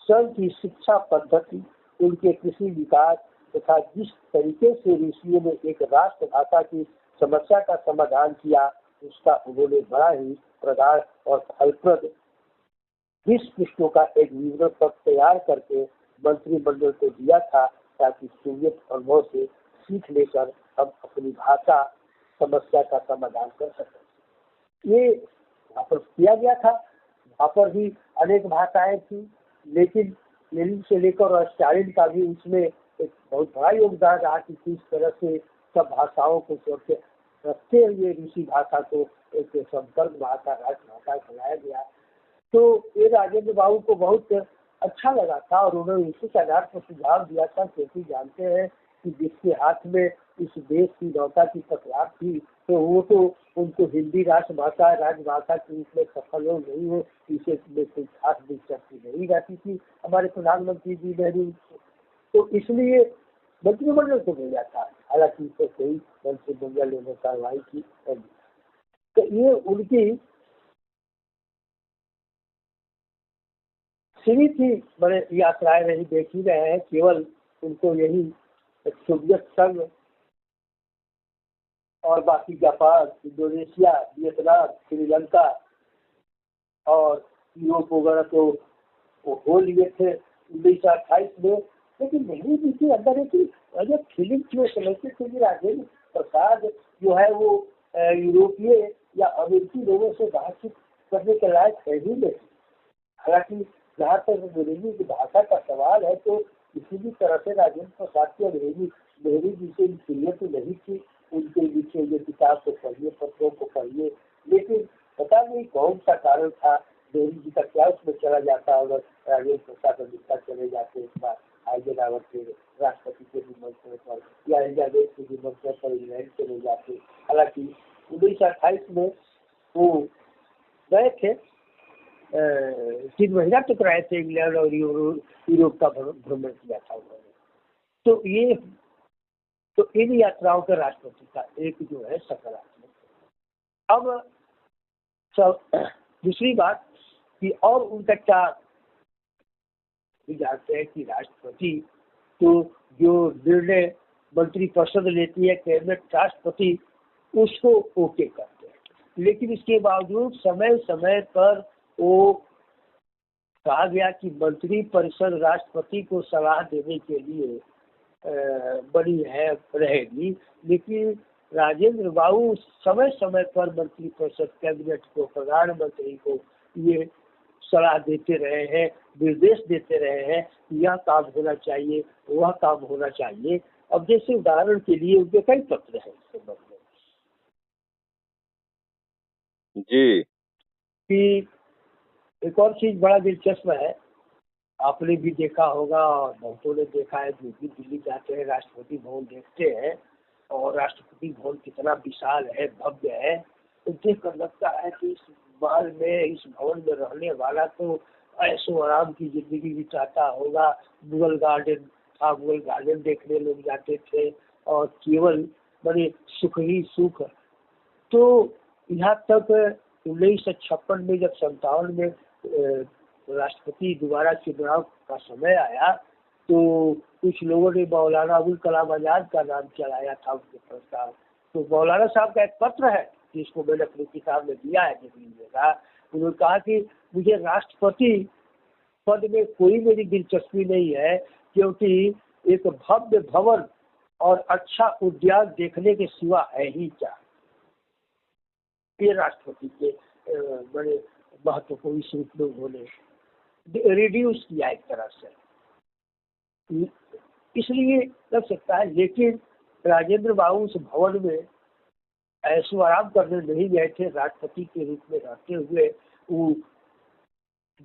संघ की शिक्षा पद्धति, उनके कृषि विकास तथा जिस तरीके से ऋषियों ने एक राष्ट्रभाषा की समस्या का समाधान किया, उसका उन्होंने बड़ा ही प्रगाढ़ और फलप्रद 20 पृष्ठों का एक विवरण पत्र तैयार करके मंत्रिमंडल को दिया था, ताकि सोवियत अनुभव से सीख लेकर हम अपनी भाषा समस्या का समाधान कर सकें। ये वहाँ पर किया गया था। वहाँ पर भी अनेक भाषाएं थी, लेकिन लेनिन से लेकर और स्टालिन का भी उसमें एक बहुत बड़ा योगदान रहा कि किस तरह से सब भाषाओं को रखते हुए रूसी भाषा को एक संपर्क भाषा, राष्ट्रभाषा बनाया गया। तो ये राजेंद्र बाबू को बहुत अच्छा लगा था और उन्होंने इसी के आधार पर सुझाव दिया था, क्योंकि जानते हैं कि जिसके हाथ में इस देश की नौका की तकरार थी, तो वो तो उनको हिंदी राष्ट्रभाषा, राजभाषा के रूप में सफल हो नहीं हो, इसे कोई खास दिलचस्पी नहीं रहती थी हमारे प्रधानमंत्री जी नेहरू। तो इसलिए मंत्रिमंडल को भेजा था, हालांकि इसे कोई मंत्रिमंडल ने कार्रवाई की। तो ये उनकी सीमित ही बड़े यात्राएं नहीं देख ही रहे हैं, केवल उनको यही सोवियत संघ और बाकी जापान, इंडोनेशिया, वियतनाम, श्रीलंका और यूरोप वगैरह तो वो हो लिए थे 1928 में। लेकिन नेहरू जी के अंदर एक अजब फीलिंग थी, वो समझते थे कि राजेंद्र प्रसाद जो है वो यूरोपीय या अमेरिकी लोगों से बातचीत करने के लायक है ही नहीं। हालांकि जहाँ तक अंग्रेजी की भाषा का सवाल है, तो किसी भी तरह से राजेंद्र प्रसाद की नेहरू जी से इंफीरियर तो नहीं थी। उनके लिखे हुए किताब को पढ़िए, पत्रों को पढ़िए, लेकिन पता नहीं कौन सा कारण था, नेहरू जी का क्या उसमें चला जाता, अगर राजेंद्र प्रसाद अमेरिका चले जाते, एक बार आइजनहावर के राष्ट्रपति के निमंत्रण पर या एलिजाबेथ के निमंत्रण पर इंग्लैंड चले जाते। हालांकि 1928 में वो गए थे, 3 महीना तक रहे थे इंग्लैंड और यूरोप का भ्रमण किया था उन्होंने। तो इन यात्राओं के राष्ट्रपति का एक जो है सकारात्मक। अब सब दूसरी बात कि और उनका क्या, जानते हैं कि राष्ट्रपति तो जो निर्णय मंत्रिपरिषद लेती है, कैबिनेट राष्ट्रपति उसको ओके करते हैं, लेकिन इसके बावजूद समय समय पर वो कहा गया कि मंत्री परिषद राष्ट्रपति को सलाह देने के लिए बनी है रहेगी, लेकिन राजेंद्र बाबू समय समय पर मंत्री परिषद, कैबिनेट को, प्रधानमंत्री को ये सलाह देते रहे हैं, निर्देश देते रहे हैं, यह काम होना चाहिए, वह काम होना चाहिए। अब जैसे उदाहरण के लिए उनके कई पत्र हैं इस संबंध में जी, कि एक और चीज बड़ा दिलचस्प है, आपने भी देखा होगा और बहुतों ने देखा है, जो भी दिल्ली जाते हैं राष्ट्रपति भवन देखते हैं, और राष्ट्रपति भवन कितना विशाल है, भव्य है, तो देख कर लगता है कि इस महल में, इस भवन में रहने वाला तो ऐशो आराम की जिंदगी बिताता होगा। मुगल गार्डन था, मुगल गार्डन देखने लोग जाते थे और केवल बड़े सुख ही सुख। तो यहाँ तक 1956 में जब 57 में राष्ट्रपति दोबारा चुनाव का समय आया तो कुछ लोगों ने मौलाना अबुल कलाम आजाद का नाम चलाया था उनके प्रस्ताव। तो मौलाना साहब का एक पत्र है जिसको मैंने अपनी किताब में दिया है, देखिएगा। उन्होंने कहा कि मुझे राष्ट्रपति पद में कोई मेरी दिलचस्पी नहीं है, क्योंकि एक भव्य भवन और अच्छा उद्यान देखने के सिवा है ही क्या। ये राष्ट्रपति के बड़े महत्व को इस रूप में उन्होंने रिड्यूस किया एक तरह से, इसलिए लग सकता है। लेकिन राजेंद्र बाबू उस भवन में ऐशो आराम करने नहीं गए थे। राष्ट्रपति के रूप में रहते हुए वो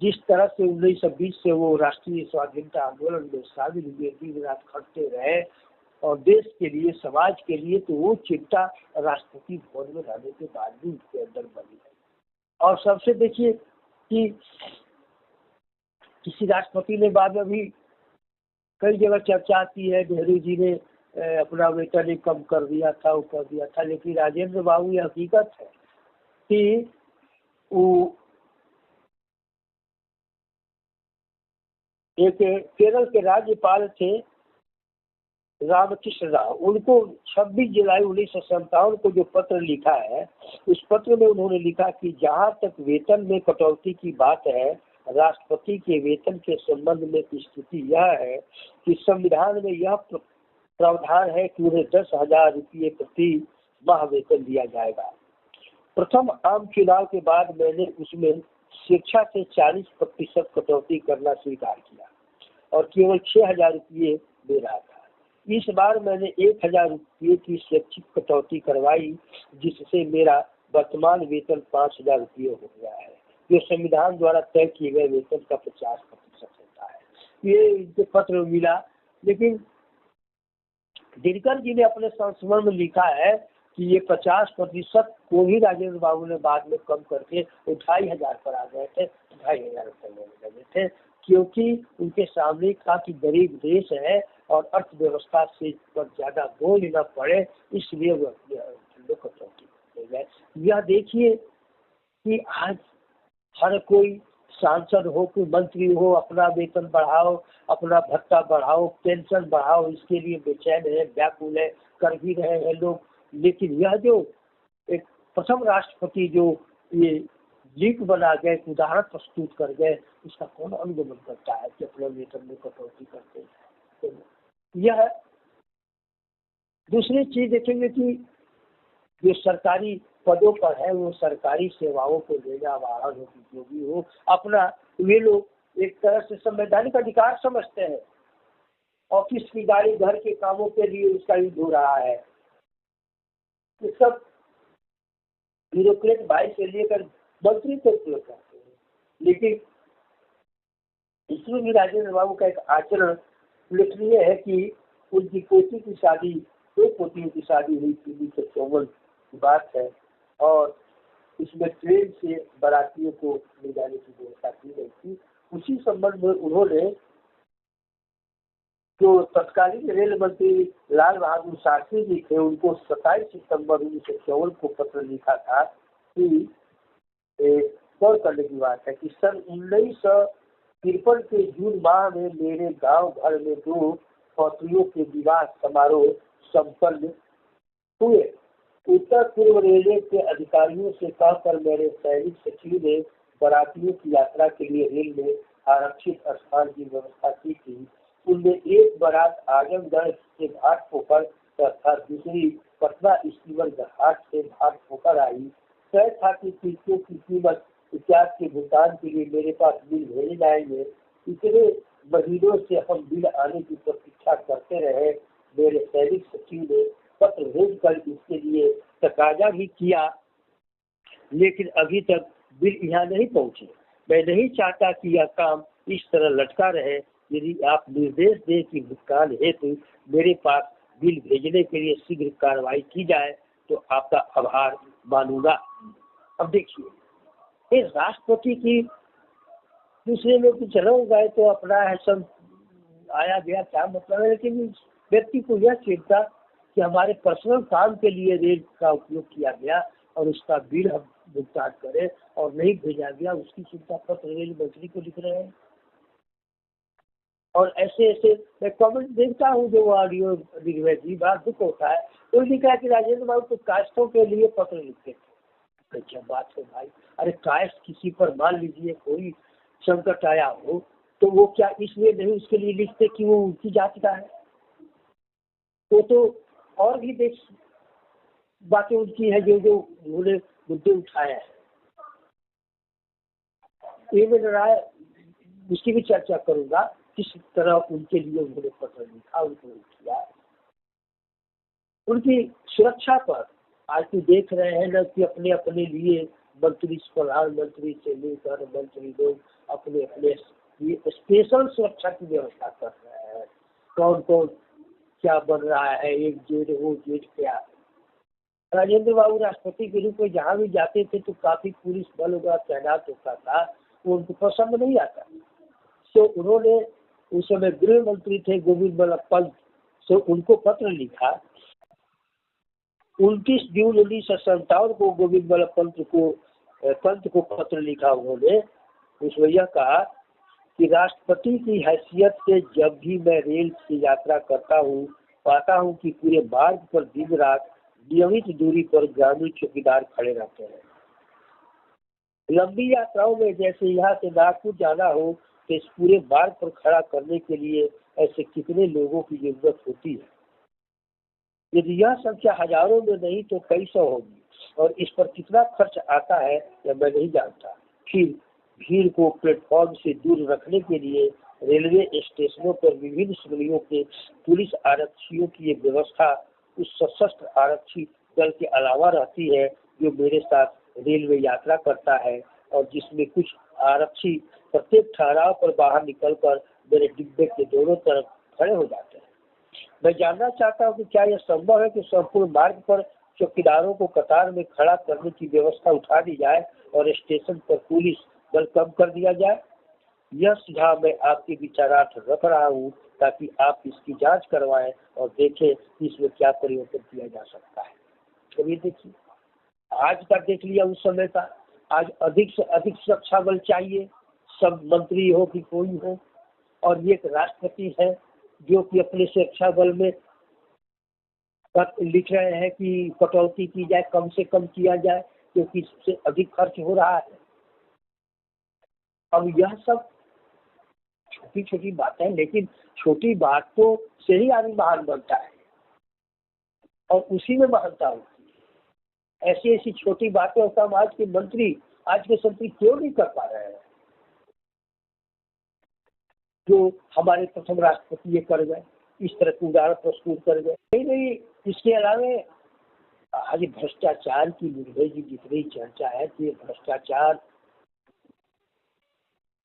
जिस तरह से 1920 से वो राष्ट्रीय स्वाधीनता आंदोलन में शामिल हुए, दिन रात खटते रहे और देश के लिए, समाज के लिए, तो वो चिंता राष्ट्रपति भवन में रहने के बाद भी उसके अंदर बनी है। और सबसे देखिए कि किसी राष्ट्रपति ने बाद में भी कई जगह चर्चा आती है, नेहरू जी ने अपना वेतन ही कम कर दिया था, वो कर दिया था। लेकिन राजेंद्र बाबू, ये हकीकत है कि वो एक केरल के राज्यपाल थे रामकृष्ण राव, उनको 26 जुलाई 1957 को जो पत्र लिखा है, उस पत्र में उन्होंने लिखा कि जहां तक वेतन में कटौती की बात है, राष्ट्रपति के वेतन के संबंध में स्थिति यह है कि संविधान में यह प्रावधान है कि उन्हें 10,000 रुपये प्रति माह वेतन दिया जाएगा। प्रथम आम चुनाव के बाद मैंने उसमें शिक्षा से 40% कटौती करना स्वीकार किया और केवल 6,000 रुपये दे रहा था। इस बार मैंने 1,000 रुपये की शैक्षिक कटौती करवाई, जिससे मेरा वर्तमान वेतन 5,000 रुपये हो गया है, जो संविधान द्वारा तय किए गए वेतन का 50% होता है। ये पत्र मिला। लेकिन दिनकर जी ने अपने संस्मरण में लिखा है कि ये 50% को भी राजेंद्र बाबू ने बाद में कम करके 2,500 पर आ गए थे, 2,500 रुपये लेने लगे थे, क्योंकि उनके सामने था कि गरीब देश है और अर्थव्यवस्था से पर ज्यादा बोझ न पड़े, इसलिए वो कटौती ले गए। यह देखिए कि आज हर कोई सांसद हो, कोई मंत्री हो, अपना वेतन बढ़ाओ, अपना भत्ता बढ़ाओ, पेंशन बढ़ाओ, इसके लिए बेचैन है, व्याकुल है, कर भी रहे हैं लोग। लेकिन यह जो एक प्रथम राष्ट्रपति जो ये लीक बना गए, उदाहरण प्रस्तुत कर गए, इसका कौन अनुगमन करता है कि अपने वेतन में कटौती करते हैं। तो यह दूसरी चीज देखेंगे कि जो सरकारी पदों पर है, वो सरकारी सेवाओं को लेना, वाहन हो, जो भी हो, अपना वे लोग एक तरह से संवैधानिक अधिकार समझते हैं। ऑफिस की गाड़ी, घर के कामों के लिए उसका यूज हो रहा है। ये सब ब्यूरोक्रेट भाई से लेकर मंत्री तक उपयोग करते हैं। लेकिन इसमें भी राजेंद्र बाबू का एक आचरण उल्लेखनीय है कि उनकी पोती की शादी, 2 पोतियों की शादी हुई थी, 1954 की बात है, और इसमें ट्रेन से बारातियों को ले जाने की व्यवस्था की गई थी। उसी संबंध में उन्होंने जो तत्कालीन रेल मंत्री लाल बहादुर शास्त्री जी थे, उनको 27 सितंबर 1954 को पत्र लिखा था कि गौर करने की बात है कि सन 1953 के जून माह में मेरे गांव घर में 2 पौत्रियों के विवाह समारोह संपन्न हुए। उत्तर पूर्व रेलवे के अधिकारियों से कहकर मेरे सैनिक सचिव ने बारातियों की यात्रा के लिए रेल में आरक्षित स्थान की व्यवस्था की थी। उनमें एक बारात आजमगढ़ से घाट होकर तथा दूसरी पटना स्टीमर घाट से घाट होकर आई। तय था कि टिकटों की कीमत इत्यादि के भुगतान के लिए मेरे पास बिल भेजे जाएंगे। इतने महीनों से हम बिल आने की प्रतीक्षा करते रहे। मेरे सैनिक सचिव ने पत्र भेजकर इसके लिए तकाजा भी किया, लेकिन अभी तक बिल यहाँ नहीं पहुँचे। मैं नहीं चाहता कि यह काम इस तरह लटका रहे। यदि आप निर्देश दें कि भुगतान हेतु मेरे पास बिल भेजने के लिए शीघ्र कार्रवाई की जाए तो आपका आभार मानूंगा। अब देखिए, इस राष्ट्रपति की दूसरे लोग कुछ रह गए तो अपना है सब आया गया, क्या मतलब है। लेकिन व्यक्ति को यह चिंता कि हमारे पर्सनल काम के लिए रेल का उपयोग किया गया, और उसका बिल हम भुगतान करें, और नहीं भेजा गया उसकी चिंता पत्र रेल मंत्री को लिख रहे हैं। और ऐसे ऐसे मैं कमेंट देखता हूँ जो ऑडियो दिग्विजय जी, बड़ा दुख होता है। कोई लिखा है कि राजेंद्र बाबू तो कास्टों के लिए पत्र लिखते थे। क्या बात है भाई, अरे कास्ट किसी पर मान लीजिए कोई संकट आया हो तो वो क्या इसलिए नहीं उसके लिए लिखते कि वो उनकी जाति का है? तो और भी देश बातें उनकी है जो जो उन्होंने मुद्दे उठाए हैं। ये मैं राय उसकी भी चर्चा करूंगा, किस तरह उनके लिए उन्होंने पत्र लिखा, उनको किया। उनकी सुरक्षा पर आज तो देख रहे हैं ना कि अपने अपने लिए मंत्री, प्रधानमंत्री से लेकर मंत्री लोग अपने अपने लिए स्पेशल सुरक्षा की व्यवस्था कर रहे हैं। कौन कौन क्या बन रहा है, एक जेड वो जेड क्या। राजेंद्र बाबू राष्ट्रपति के रूप में जहाँ भी जाते थे तो काफी पुलिस बल वगैरह तैनात होता था, वो उनको पसंद नहीं आता। तो उन्होंने उस समय गृह मंत्री थे गोविंद बल्लभ पंत, तो उनको पत्र लिखा। 29 जून 1957 को गोविंद बल्लभ पंत को पत्र लिखा उन्होंने। उसमें यह कहा कि राष्ट्रपति की हैसियत से जब भी मैं रेल की यात्रा करता हूँ, पाता हूँ कि पूरे मार्ग पर दिन रात नियमित दूरी पर ग्रामीण चौकीदार खड़े रहते हैं। लंबी यात्राओं में जैसे यहाँ से नागपुर जाना हो तो इस पूरे मार्ग पर खड़ा करने के लिए ऐसे कितने लोगों की जरूरत होती है। यदि यह संख्या हजारों में नहीं तो कई सौ होगी, और इस पर कितना खर्च आता है यह मैं नहीं जानता। फिर भीड़ को प्लेटफॉर्म से दूर रखने के लिए रेलवे स्टेशनों पर विभिन्न श्रेणियों के पुलिस आरक्षियों की ये व्यवस्था उस सशस्त्र आरक्षी दल के अलावा रहती है जो मेरे साथ रेलवे यात्रा करता है, और जिसमें कुछ आरक्षी प्रत्येक ठहराव पर बाहर निकलकर मेरे डिब्बे के दोनों तरफ खड़े हो जाते हैं। मैं जानना चाहता हूँ कि क्या यह संभव है कि संपूर्ण मार्ग पर चौकीदारों को कतार में खड़ा करने की व्यवस्था उठा दी जाए और स्टेशन पर पुलिस बल कम कर दिया जाए। यह सुझाव मैं आपके विचारार्थ रख रहा हूँ ताकि आप इसकी जांच करवाएं और देखें कि इसमें क्या परिवर्तन किया जा सकता है। कभी देखिए, आज का देख लिया उस समय का, आज अधिक से अधिक सुरक्षा बल चाहिए, सब मंत्री हो कि कोई हो, और ये एक राष्ट्रपति है जो कि अपने सुरक्षा बल में लिख रहे हैं कि कटौती की जाए, कम से कम किया जाए क्योंकि इससे अधिक खर्च हो रहा है। अब यह सब छोटी छोटी बातें, लेकिन छोटी बात तो से ही आदमी महान बनता है और उसी में महानता होती है। ऐसी ऐसी छोटी बातें हम आज के मंत्री, आज के मंत्री क्यों नहीं कर पा रहे हैं जो हमारे प्रथम राष्ट्रपति ये कर गए, इस तरह के उदाहरण प्रस्तुत कर गए। नहीं, इसके अलावा आज भ्रष्टाचार की निर्भय जी जितनी चर्चा है कि भ्रष्टाचार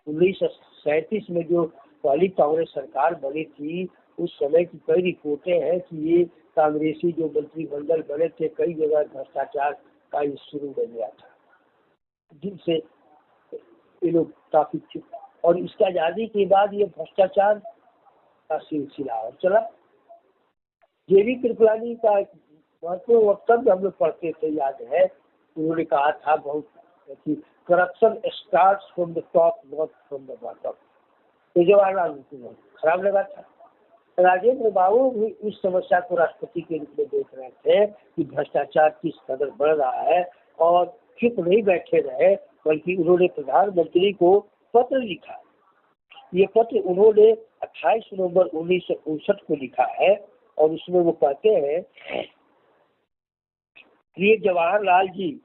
1937 में जो पहली कांग्रेस सरकार बनी थी उस समय की कई रिपोर्टें हैं कि ये कांग्रेसी जो मंत्रिमंडल बने थे कई जगह भ्रष्टाचार का शुरू हो गया था, जिनसे ये लोग काफी चुप। और इसकी आजादी के बाद ये भ्रष्टाचार का सिलसिला और चला। जेबी कृपलानी का महत्वपूर्ण वक्तव्य हम लोग पढ़ते थे, याद है, उन्होंने कहा था बहुत कि corruption starts from the top not from the bottom. तो जवाहरलाल नेहरू को खराब लगा था। राजेंद्र बाबू भी इस समस्या को राष्ट्रपति के रूप में देख रहे थे कि भ्रष्टाचार किस कदर बढ़ रहा है, और चुप नहीं बैठे रहे बल्कि उन्होंने प्रधानमंत्री को पत्र लिखा। ये पत्र उन्होंने 28 नवंबर 1959 को लिखा है और उसमें वो कहते हैं कि जवाहरलाल जी,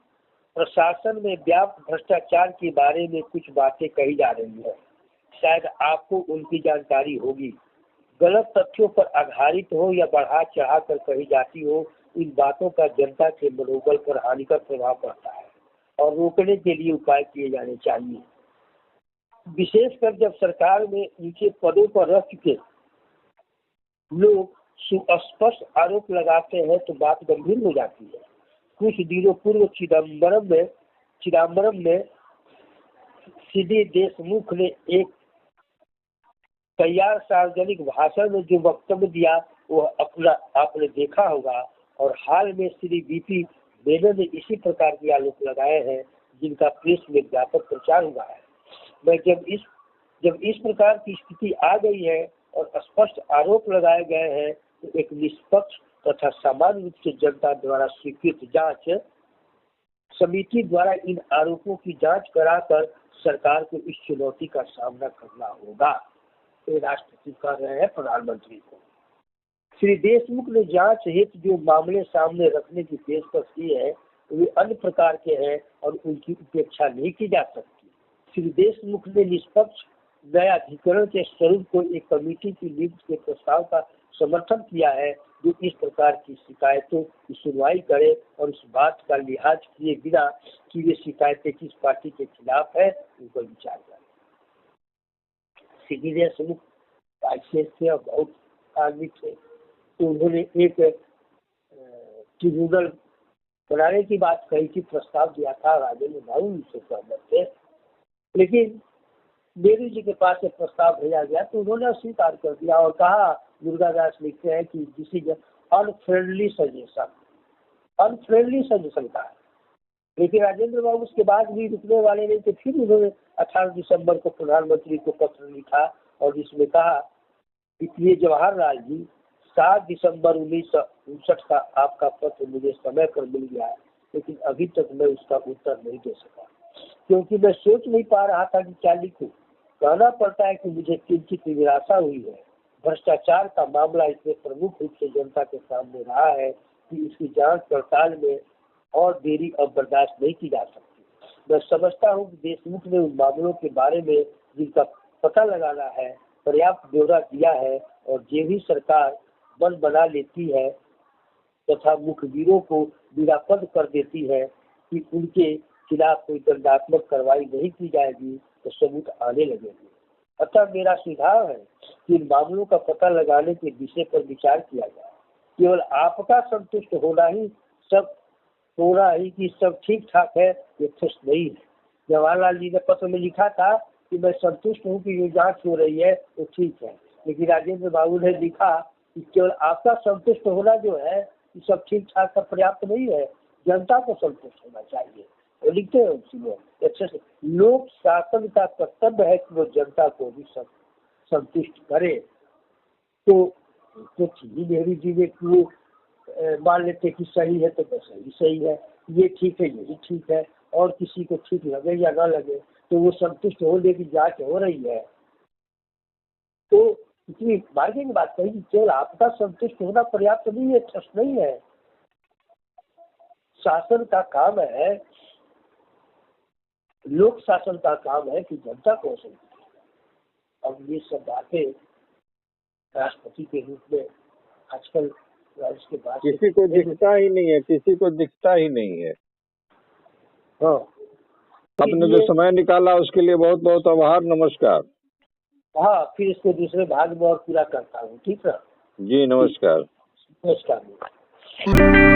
प्रशासन में व्याप्त भ्रष्टाचार के बारे में कुछ बातें कही जा रही है, शायद आपको उनकी जानकारी होगी। गलत तथ्यों पर आधारित हो या बढ़ा चढ़ा कर कही जाती हो, इन बातों का जनता के मनोबल पर हानिकर प्रभाव पड़ता है और रोकने के लिए उपाय किए जाने चाहिए। विशेषकर जब सरकार में ऊंचे पदों पर रह चुके लोग सुस्पष्ट आरोप लगाते हैं तो बात गंभीर हो जाती है। कुछ दिनों पूर्व चिदम्बरम में सीडी देशमुख ने एक तैयार सार्वजनिक भाषण में जो वक्तव्य दिया वो अपना आपने देखा होगा, और हाल में श्री वीपी मैंने इसी प्रकार के आरोप लगाए हैं जिनका प्रेस में व्यापक प्रचार हुआ है। मैं जब इस प्रकार की स्थिति आ गई है और स्पष्ट आरोप लगाए गए हैं तो एक निष्पक्ष तथा सामान्य रूप से जनता द्वारा स्वीकृत जांच समिति द्वारा इन आरोपों की जांच कराकर सरकार को इस चुनौती का सामना करना होगा। ये राष्ट्रपति कह रहे हैं प्रधानमंत्री को। श्री देशमुख ने जांच हेतु जो मामले सामने रखने की पेशकश की है वे अन्य प्रकार के हैं और उनकी उपेक्षा नहीं की जा सकती। श्री देशमुख ने निष्पक्ष न्यायाधिकरण के स्वरूप को एक कमेटी की नियुक्ति के प्रस्ताव का समर्थन किया है जो इस प्रकार की शिकायतों की सुनवाई करे और इस बात का लिहाज किए बिना कि वे शिकायतें किस पार्टी के खिलाफ है उन पर विचार करें। श्री देशमुख आईसीएस थे और बहुत आदमी थे तो उन्होंने एक ट्रिब्यूनल बनाने की बात कही थी, प्रस्ताव दिया था, राजेंद्र बाबू उससे सहमत थे, लेकिन नेहरू जी के पास एक प्रस्ताव भेजा गया तो उन्होंने अस्वीकार कर दिया और कहा, दुर्गादास लिखते हैं कि दिस इज अनफ्रेंडली सजेशन का। लेकिन राजेंद्र बाबू उसके बाद भी रुकने वाले नहीं थे। फिर उन्होंने 18 दिसंबर को प्रधानमंत्री को पत्र लिखा और जिसमें कहा कि जवाहरलाल जी 7 दिसंबर 1959 का आपका पत्र मुझे समय पर मिल गया है, लेकिन अभी तक मैं उसका उत्तर नहीं दे सका क्योंकि मैं सोच नहीं पा रहा था कि क्या लिखूं। कहना पड़ता है कि मुझे किंचित निराशा हुई है। भ्रष्टाचार का मामला इसमें प्रमुख रूप से जनता के सामने रहा है कि इसकी जांच पड़ताल में और देरी अब बर्दाश्त नहीं की जा सकती। मैं समझता हूं कि देशमुख ने उन मामलों के बारे में जिनका पता लगाना है पर्याप्त ब्यौरा दिया है और जो भी सरकार मन बना लेती है तथा मुखबिरों को निरापद कर देती है कि उनके खिलाफ कोई दंडात्मक कार्रवाई नहीं की जाएगी तो सबूत आने लगेंगे। अतः मेरा सुझाव है कि इन मामलों का पता लगाने के विषय पर विचार किया जाए। केवल आपका संतुष्ट होना ही कि सब ठीक ठाक है यथेष्ट नहीं है। जवाहरलाल जी ने पत्र में लिखा था कि मैं संतुष्ट हूँ कि ये जांच हो रही है तो ठीक है, लेकिन राजेंद्र बाबू ने लिखा कि केवल आपका संतुष्ट होना जो है कि सब ठीक ठाक का पर्याप्त नहीं है, जनता को संतुष्ट होना चाहिए। तो लिखते हैं उसमें अच्छे से लोक शासन का कर्तव्य है कि वो जनता को भी संतुष्ट करे। तो नेहरू जी ने क्यों मान लेते कि सही है तो बस सही है, ये ठीक है यही ठीक है, और किसी को ठीक लगे या ना लगे तो वो संतुष्ट होने की जांच हो रही है। तो इतनी मार्गे की बात कही कि केवल आपका संतुष्ट होना पर्याप्त नहीं है, ट्रस्ट नहीं है। शासन का काम है, लोक शासन का काम है कि जनता को संतुष्ट। अब ये सब बातें राष्ट्रपति के रूप में आजकल इसके बाद किसी को दिखता ही नहीं है, किसी को दिखता ही नहीं है। हाँ, आपने जो समय निकाला उसके लिए बहुत बहुत आभार, नमस्कार। हाँ, फिर इसको दूसरे भाग में और पूरा करता हूँ। ठीक है जी, नमस्कार। नमस्कार।